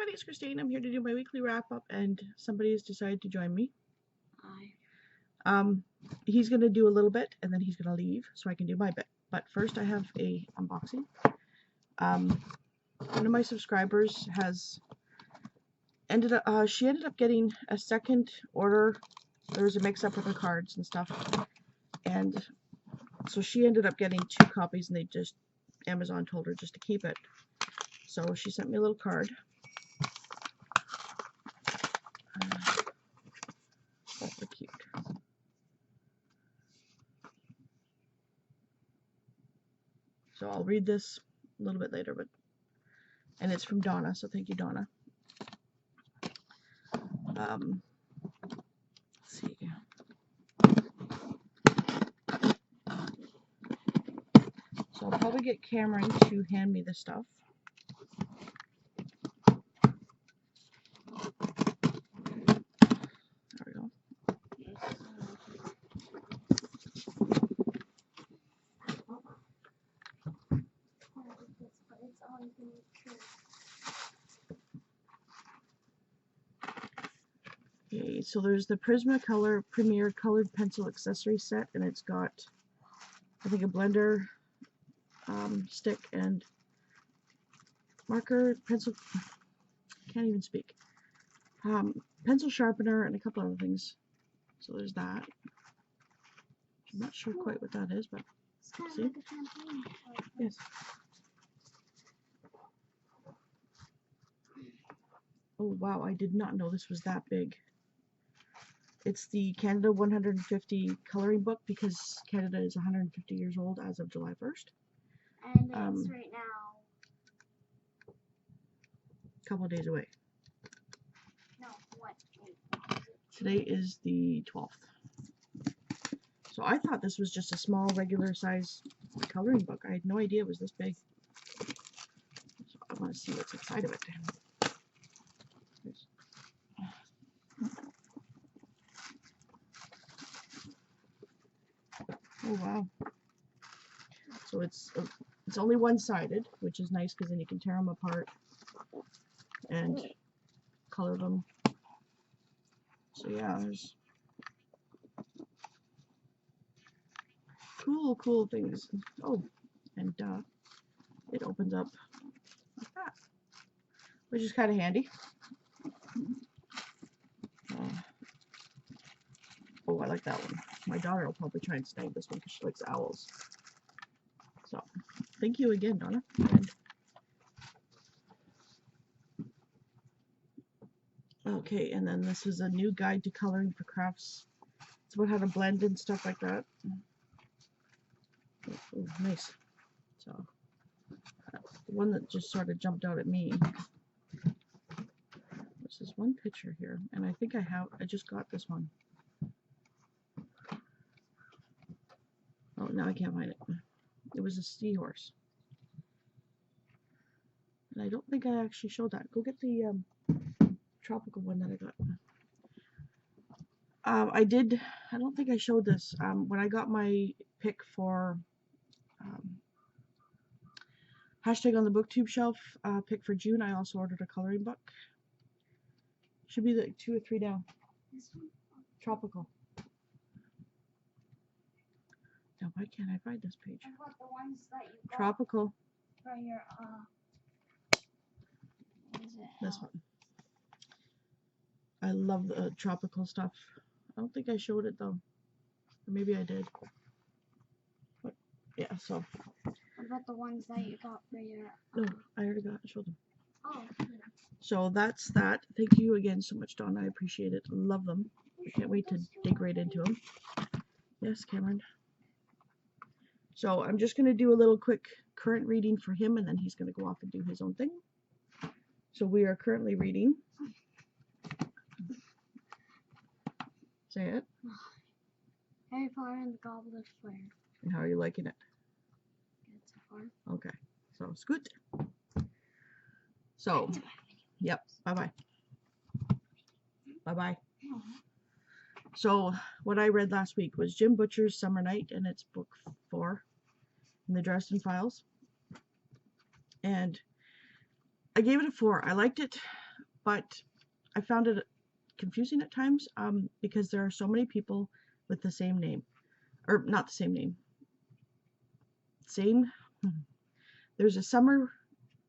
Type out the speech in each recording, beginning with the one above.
my name is Christine. I'm here to do my weekly wrap-up, and somebody has decided to join me. Hi. He's going to do a little bit, and then he's going to leave, so I can do my bit. But first, I have a unboxing. One of my subscribers has ended up, she ended up getting a second order. There was a mix-up with her cards and stuff, and so she ended up getting 2 copies, and Amazon told her just to keep it. So she sent me a little card. That's so cute. So I'll read this a little bit later, and it's from Donna, so thank you, Donna. Let's see. So I'll probably get Cameron to hand me this stuff. There we go. Okay, so there's the Prismacolor Premier Colored Pencil Accessory Set, and it's got, I think, a blender, stick, and marker, pencil, can't even speak, pencil sharpener, and a couple other things. So there's that. I'm not sure quite what that is, but see? Like yes. Oh wow, I did not know this was that big. It's the Canada 150 coloring book, because Canada is 150 years old as of July 1st. And it's right now A couple of days away. No, what? Today is the 12th. So I thought this was just a small, regular size coloring book. I had no idea it was this big. So I want to see what's inside of it. Oh wow. So it's only one-sided, which is nice because then you can tear them apart and color them. So yeah, there's cool things. Oh, and it opens up like that, which is kind of handy. Oh, I like that one. My daughter will probably try and snag this one because she likes owls. So, thank you again, Donna. And okay, and then this is a new guide to coloring for crafts. It's about how to blend and stuff like that. Oh, nice. So, the one that just sort of jumped out at me. This is one picture here, and I think I just got this one. Oh, now I can't find it. It was a seahorse. And I don't think I actually showed that. Go get the tropical one that I got. I don't think I showed this. When I got my pick for hashtag on the booktube shelf pick for June, I also ordered a coloring book. Should be like 2 or 3 down. This one? Tropical. Now why can't I find this page? I got the ones that you got Tropical. for your what is it? This one. I love the tropical stuff. I don't think I showed it though. Or maybe I did. But yeah, so. What about the ones that you got for your No, I already showed them. Oh. So that's that. Thank you again so much, Donna. I appreciate it. Love them. I can't wait to dig right into them. Yes, Cameron. So I'm just going to do a little quick current reading for him, and then he's going to go off and do his own thing. So we are currently reading. Say it. Harry Potter and the Goblet of Fire. And how are you liking it? Good so far. Okay. So scoot. So, yep. Bye-bye. Bye-bye. So what I read last week was Jim Butcher's Summer Night, and it's book 4 in the Dresden Files. And I gave it a 4. I liked it but I found it confusing at times because there are so many people with the same name, or not the same name. There's a summer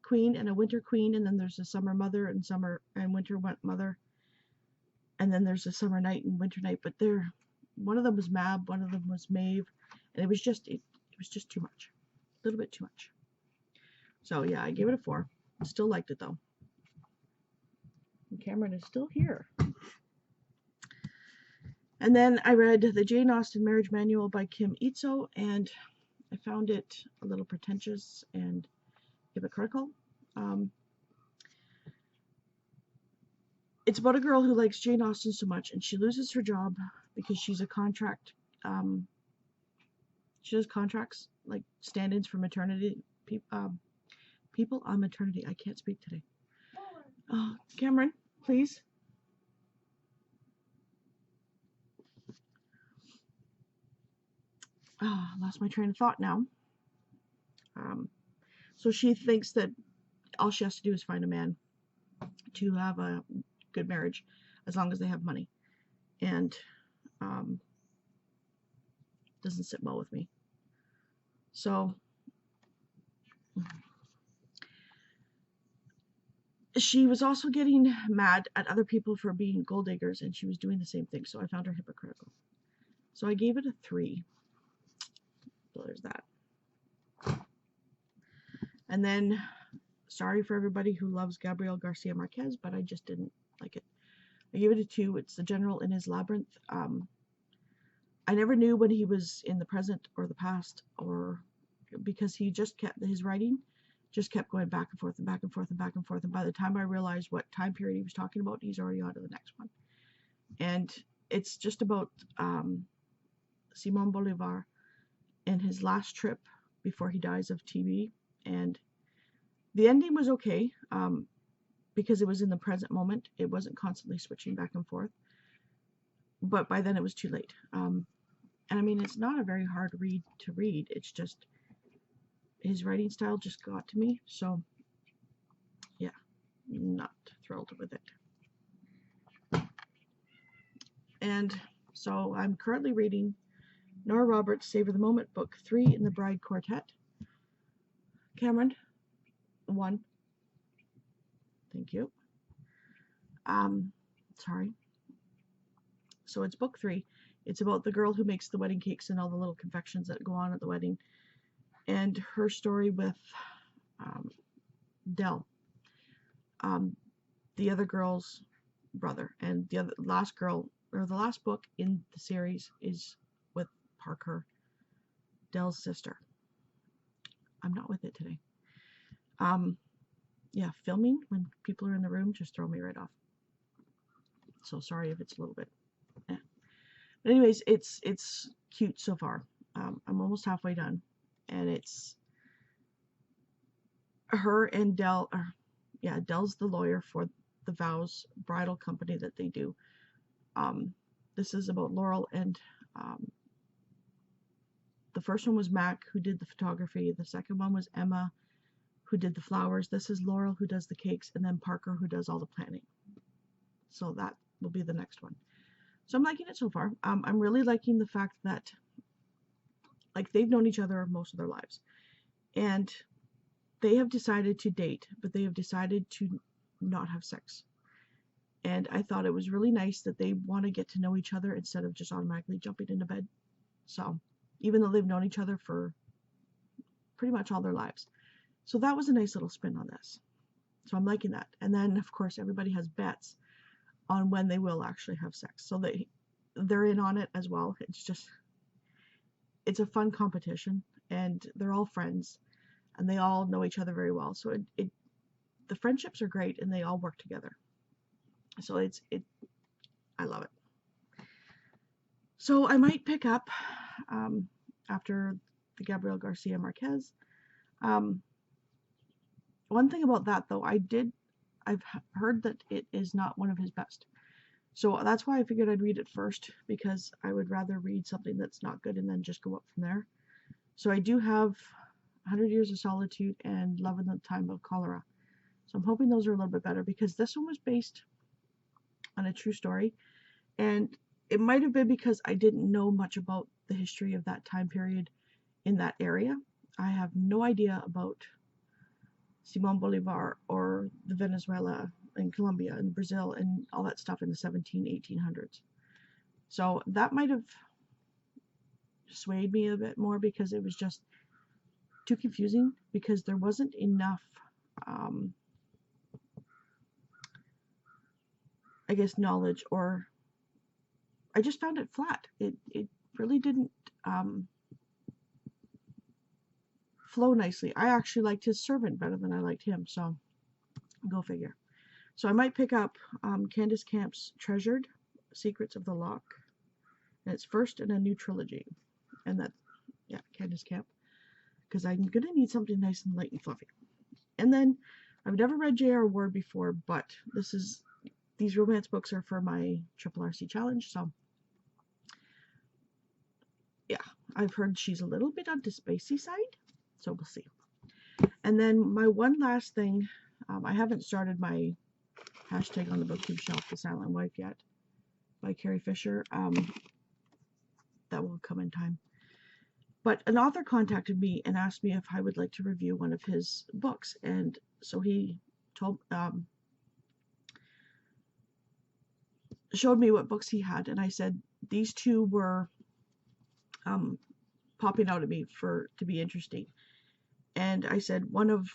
queen and a winter queen, and then there's a summer mother and summer and winter mother, and then there's a summer knight and winter knight. But one of them was Mab, one of them was Maeve, and it was just too much, a little bit too much. So yeah, I gave it a 4. Still liked it though. And Cameron is still here. And then I read the Jane Austen Marriage Manual by Kim Itzo, and I found it a little pretentious and hypocritical. It's about a girl who likes Jane Austen so much, and she loses her job because she's a contract. She does contracts, like stand-ins for maternity people on maternity. I can't speak today. Cameron, please. Lost my train of thought now. So she thinks that all she has to do is find a man to have a good marriage, as long as they have money, and doesn't sit well with me. So she was also getting mad at other people for being gold diggers, and she was doing the same thing. So I found her hypocritical. So I gave it a 3. So there's that. And then, sorry for everybody who loves Gabriel Garcia Marquez, but I just didn't like it. I gave it a 2. It's The General in His Labyrinth. I never knew when he was in the present or the past, or because he just kept, his writing just kept going back and forth and back and forth and back and forth. And by the time I realized what time period he was talking about, he's already on to the next one. And it's just about Simon Bolivar and his last trip before he dies of TB. And the ending was okay, because it was in the present moment. It wasn't constantly switching back and forth. But by then it was too late. And I mean, it's not a very hard read to read. It's just his writing style just got to me. So yeah, not thrilled with it. And so I'm currently reading Nora Roberts' Savor the Moment, Book 3 in the Bride Quartet. Cameron, 1. Thank you. Sorry. So it's book 3. It's about the girl who makes the wedding cakes and all the little confections that go on at the wedding, and her story with Dell, the other girl's brother. And the last book in the series is with Parker, Dell's sister. I'm not with it today. Yeah, filming when people are in the room just throw me right off. So sorry if it's a little bit. But anyways, it's cute so far. I'm almost halfway done, and it's her and Dell. Dell's the lawyer for the Vows bridal company that they do. This is about Laurel, and the first one was Mac, who did the photography. The second one was Emma, who did the flowers. This is Laurel, who does the cakes, and then Parker, who does all the planning. So that will be the next one. So I'm liking it so far. I'm really liking the fact that, like, they've known each other most of their lives, and they have decided to date, but they have decided to not have sex. And I thought it was really nice that they want to get to know each other instead of just automatically jumping into bed. So even though they've known each other for pretty much all their lives. So that was a nice little spin on this. So I'm liking that. And then, of course, everybody has bets on when they will actually have sex. So they're in on it as well. It's a fun competition, and they're all friends, and they all know each other very well. So the friendships are great, and they all work together. So I love it. So I might pick up after the Gabriel Garcia Marquez. One thing about that, though, I've heard that it is not one of his best. So that's why I figured I'd read it first, because I would rather read something that's not good and then just go up from there. So I do have 100 Years of Solitude and Love in the Time of Cholera. So So I'm hoping those are a little bit better, because this one was based on a true story, and it might have been because I didn't know much about the history of that time period in that area. I have no idea about Simon Bolivar or the Venezuela and Colombia and Brazil and all that stuff in the 1800s. So that might have swayed me a bit more, because it was just too confusing, because there wasn't enough I guess knowledge, or I just found it flat. It really didn't flow nicely. I actually liked his servant better than I liked him, so go figure. So I might pick up Candace Camp's Treasured Secrets of the Lock, and it's first in a new trilogy, and that, yeah, Candace Camp, because I'm gonna need something nice and light and fluffy. And then I've never read J.R. Ward before, but these romance books are for my Triple RC challenge, so yeah, I've heard she's a little bit on the spacey side, so we'll see. And then my one last thing, I haven't started my hashtag on the booktube shelf, The Silent Wife, yet, by Carrie Fisher. That will come in time. But an author contacted me and asked me if I would like to review one of his books, and so he showed me what books he had, and I said these two were popping out at me to be interesting, and I said one of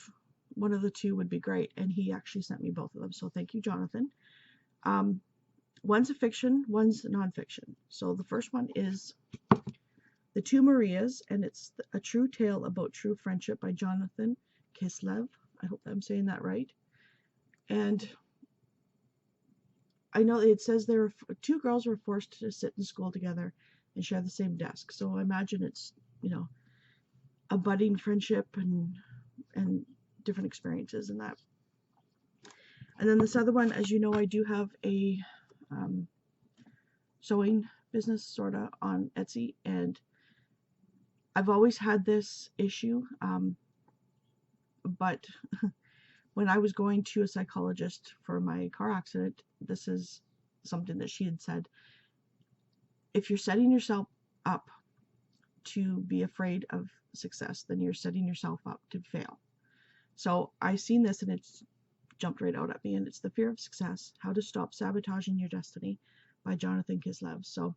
the two would be great, and he actually sent me both of them. So thank you, Jonathan. One's a fiction, one's nonfiction. So the first one is The Two Marias, and it's a true tale about true friendship by Jonathan Kislev. I hope I'm saying that right. And I know it says two girls were forced to sit in school together and share the same desk. So I imagine it's, a budding friendship and different experiences in that. And then this other one, as you know, I do have a sewing business sort of on Etsy, and I've always had this issue, but when I was going to a psychologist for my car accident, this is something that she had said: if you're setting yourself up to be afraid of success, then you're setting yourself up to fail. So I seen this and it's jumped right out at me, and it's The Fear of Success: How to Stop Sabotaging Your Destiny by Jonathan Kislev. So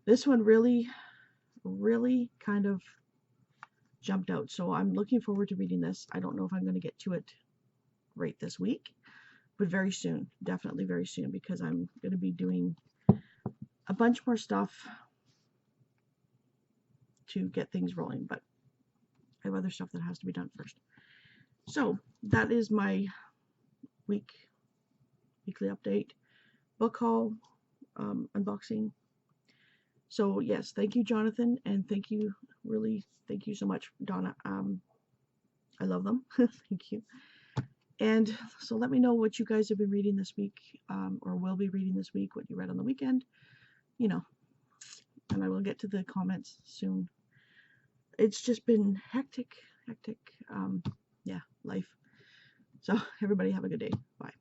this one really kind of jumped out. So I'm looking forward to reading this. I don't know if I'm going to get to it right this week, but very soon, definitely very soon, because I'm going to be doing a bunch more stuff to get things rolling, but I have other stuff that has to be done first. So that is my weekly update, book haul, unboxing. So yes, thank you, Jonathan, and thank you so much, Donna. I love them. Thank you. And so let me know what you guys have been reading this week, or will be reading this week, what you read on the weekend, and I will get to the comments soon. It's just been hectic, life. So everybody have a good day. Bye.